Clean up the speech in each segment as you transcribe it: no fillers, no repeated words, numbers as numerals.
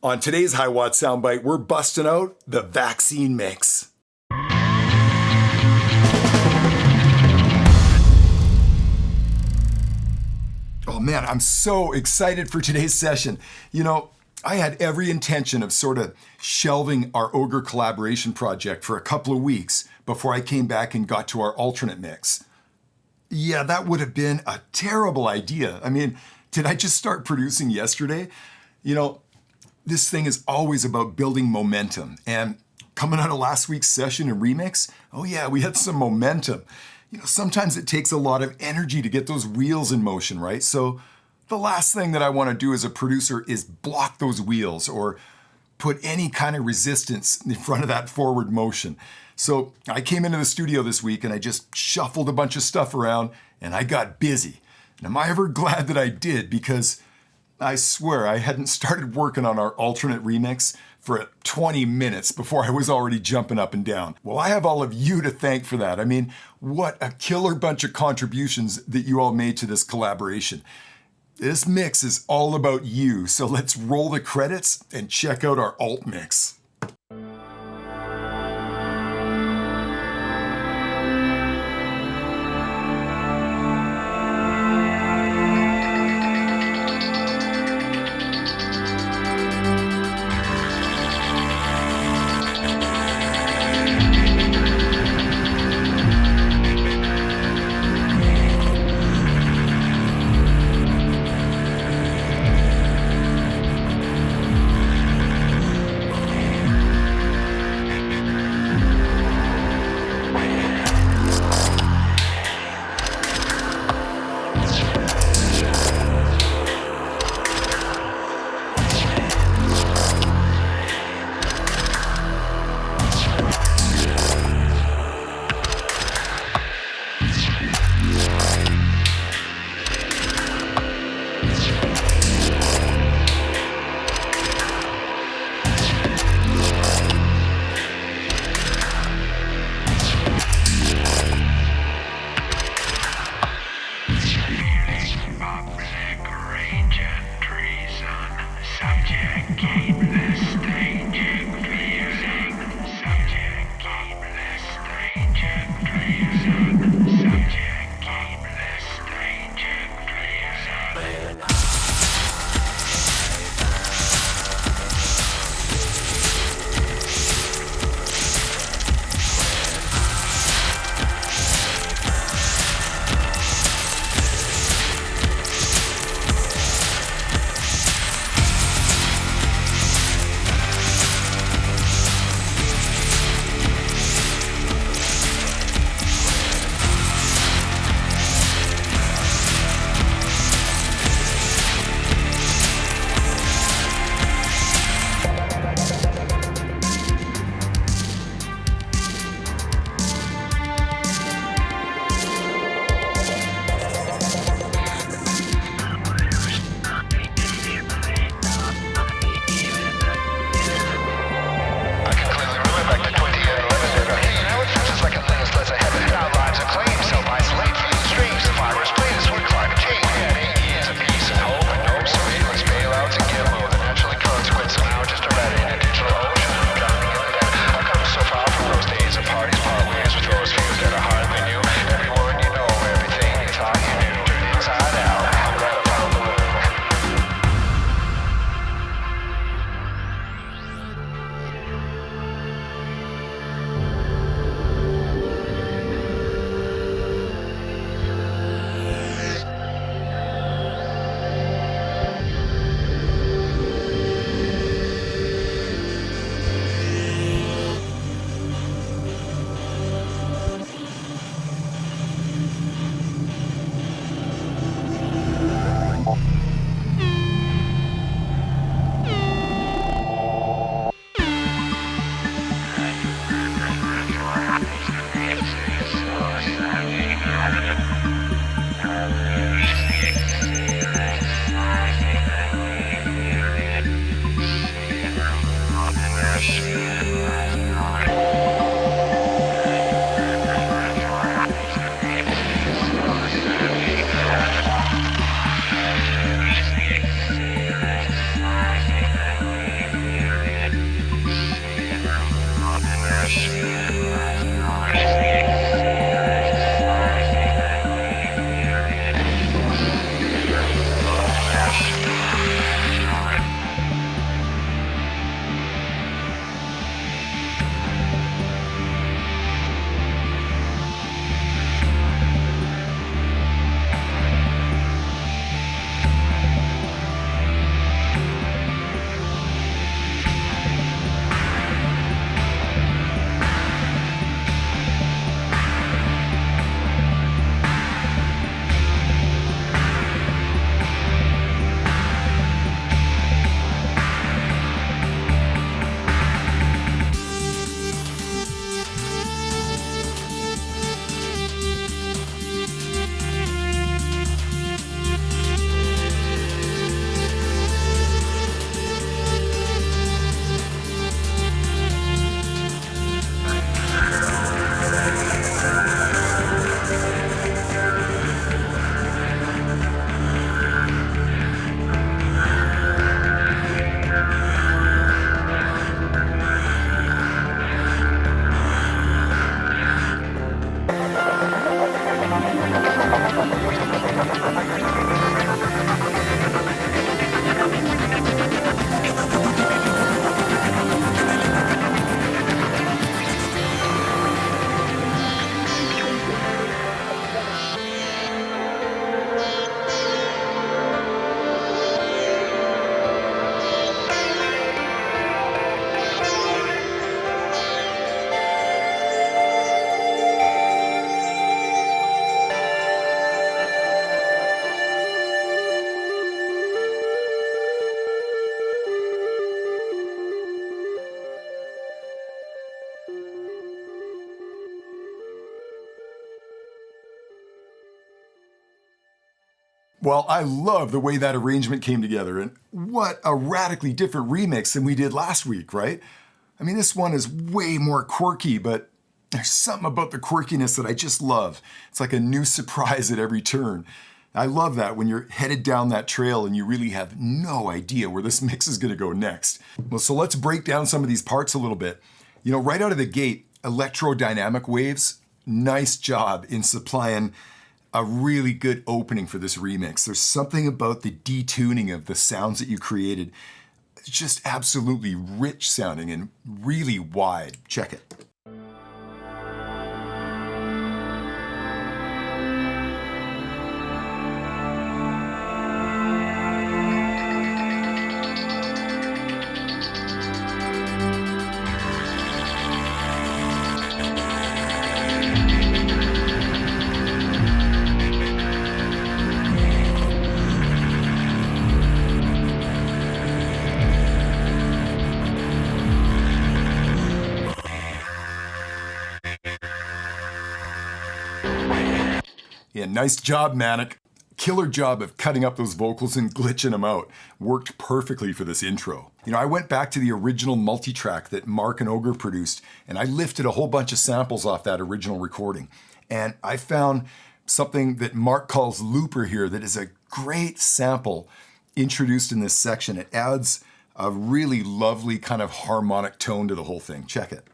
On today's Hiwatt Soundbite, we're busting out the vaccine mix. Oh man, I'm so excited for today's session. You know, I had every intention of sort of shelving our ohGr collaboration project for a couple of weeks before I came back and got to our alternate mix. Yeah, that would have been a terrible idea. I mean, did I just start producing yesterday? You know, this thing is always about building momentum. And coming out of last week's session and remix, oh yeah, we had some momentum. You know, sometimes it takes a lot of energy to get those wheels in motion, right? So the last thing that I want to do as a producer is block those wheels or put any kind of resistance in front of that forward motion. So I came into the studio this week and I just shuffled a bunch of stuff around and I got busy. And am I ever glad that I did? Because I swear I hadn't started working on our alternate remix for 20 minutes before I was already jumping up and down. Well, I have all of you to thank for that. I mean, what a killer bunch of contributions that you all made to this collaboration. This mix is all about you, so let's roll the credits and check out our alt mix. Well, I love the way that arrangement came together, and what a radically different remix than we did last week, right? I mean, this one is way more quirky, but there's something about the quirkiness that I just love. It's like a new surprise at every turn. I love that when you're headed down that trail and you really have no idea where this mix is gonna go next. Well, so let's break down some of these parts a little bit. You know, right out of the gate, electrodynamic waves, nice job in supplying a really good opening for this remix. There's something about the detuning of the sounds that you created. It's just absolutely rich sounding and really wide. Check it. Yeah, nice job, Manic. Killer job of cutting up those vocals and glitching them out. Worked perfectly for this intro. You know, I went back to the original multi-track that Mark and ohGr produced, and I lifted a whole bunch of samples off that original recording. And I found something that Mark calls looper here that is a great sample introduced in this section. It adds a really lovely kind of harmonic tone to the whole thing. Check it.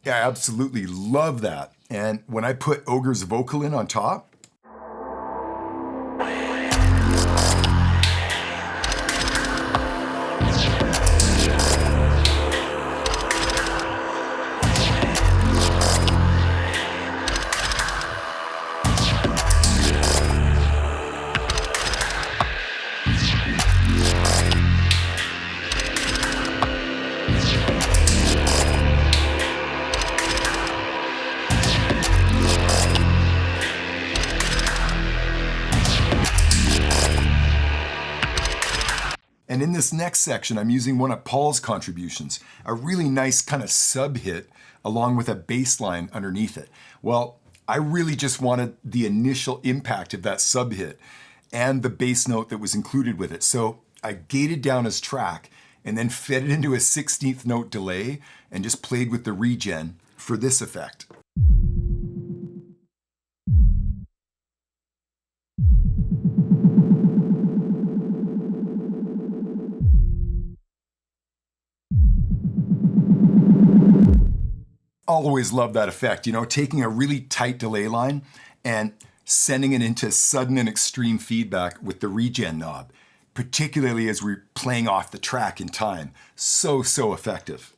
Yeah, I absolutely love that. And when I put ohGr's vocal in on top, and in this next section, I'm using one of Paul's contributions, a really nice kind of sub hit along with a bass line underneath it. Well, I really just wanted the initial impact of that sub hit and the bass note that was included with it. So I gated down his track and then fed it into a 16th note delay and just played with the regen for this effect. Always love that effect, you know, taking a really tight delay line and sending it into sudden and extreme feedback with the regen knob, particularly as we're playing off the track in time. So effective.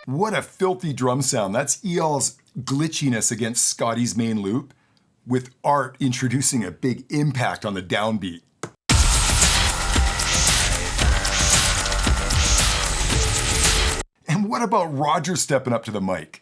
What a filthy drum sound. That's Eyal's glitchiness against Scotty's main loop, with Art introducing a big impact on the downbeat. And what about Roger stepping up to the mic?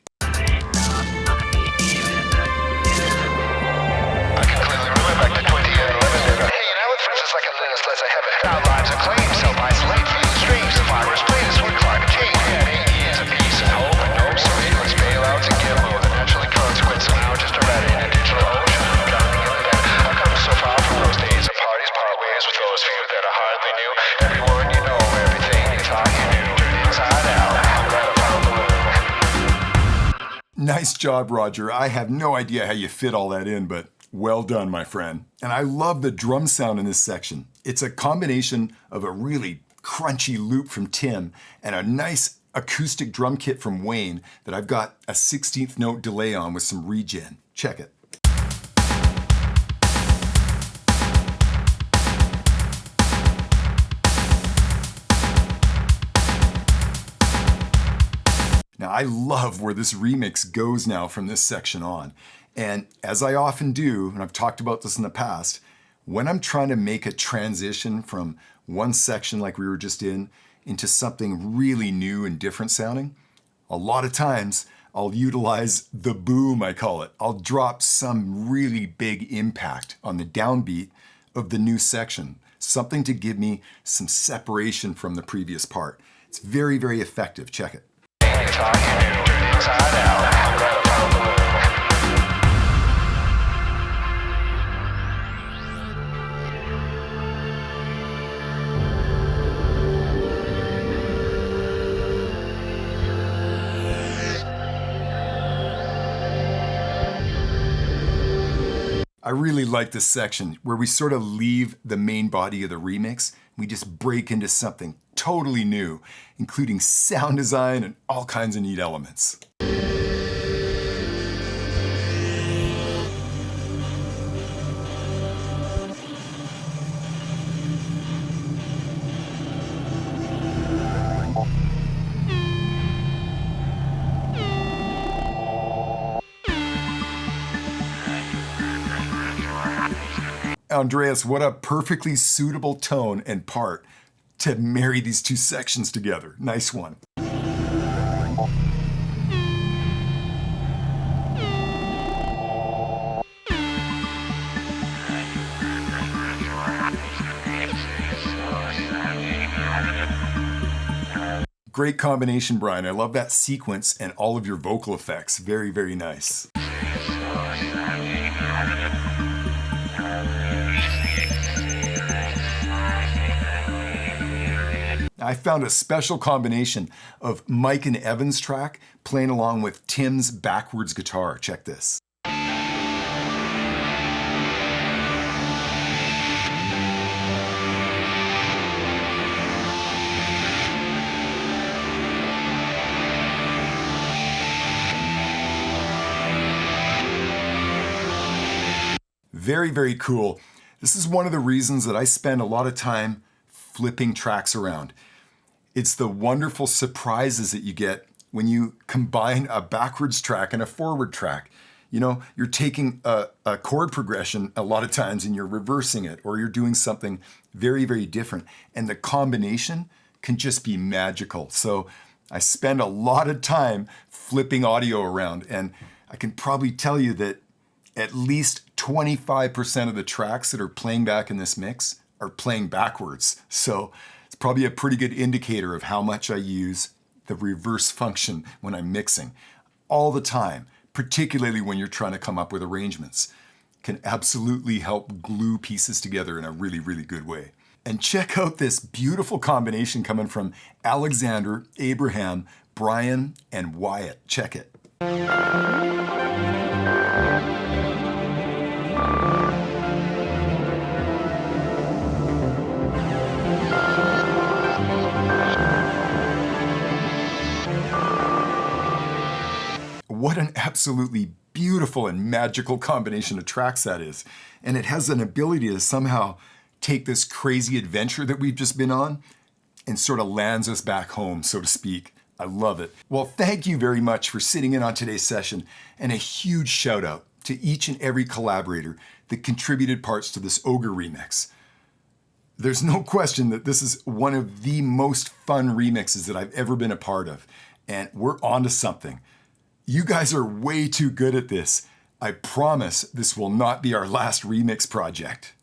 Nice job, Roger. I have no idea how you fit all that in, but well done, my friend. And I love the drum sound in this section. It's a combination of a really crunchy loop from Tim and a nice acoustic drum kit from Wayne that I've got a 16th note delay on with some regen. Check it. Now, Now, I love where this remix goes now from this section on. And as I often do, and I've talked about this in the past, when I'm trying to make a transition from one section like we were just in into something really new and different sounding, a lot of times I'll utilize the boom, I call it. I'll drop some really big impact on the downbeat of the new section, something to give me some separation from the previous part. It's very, very effective. Check it. I really like this section where we sort of leave the main body of the remix. We just break into something totally new, including sound design and all kinds of neat elements. Andreas, what a perfectly suitable tone and part to marry these two sections together. Nice one. Great combination, Brian. I love that sequence and all of your vocal effects. Very, very nice. I found a special combination of Mike and Evan's track playing along with Tim's backwards guitar. Check this. Very, very cool. This is one of the reasons that I spend a lot of time flipping tracks around. It's the wonderful surprises that you get when you combine a backwards track and a forward track. You know, you're taking a chord progression a lot of times and you're reversing it, or you're doing something very, very different. And the combination can just be magical. So I spend a lot of time flipping audio around, and I can probably tell you that at least 25% of the tracks that are playing back in this mix are playing backwards. So it's probably a pretty good indicator of how much I use the reverse function when I'm mixing. All the time, particularly when you're trying to come up with arrangements. Can absolutely help glue pieces together in a really, really good way. And check out this beautiful combination coming from Alexander, Abraham, Brian, and Wyatt. Check it. What an absolutely beautiful and magical combination of tracks that is. And it has an ability to somehow take this crazy adventure that we've just been on and sort of lands us back home, so to speak. I love it. Well, thank you very much for sitting in on today's session, and a huge shout out to each and every collaborator that contributed parts to this ohGr remix. There's no question that this is one of the most fun remixes that I've ever been a part of, and we're onto something. You guys are way too good at this. I promise this will not be our last remix project.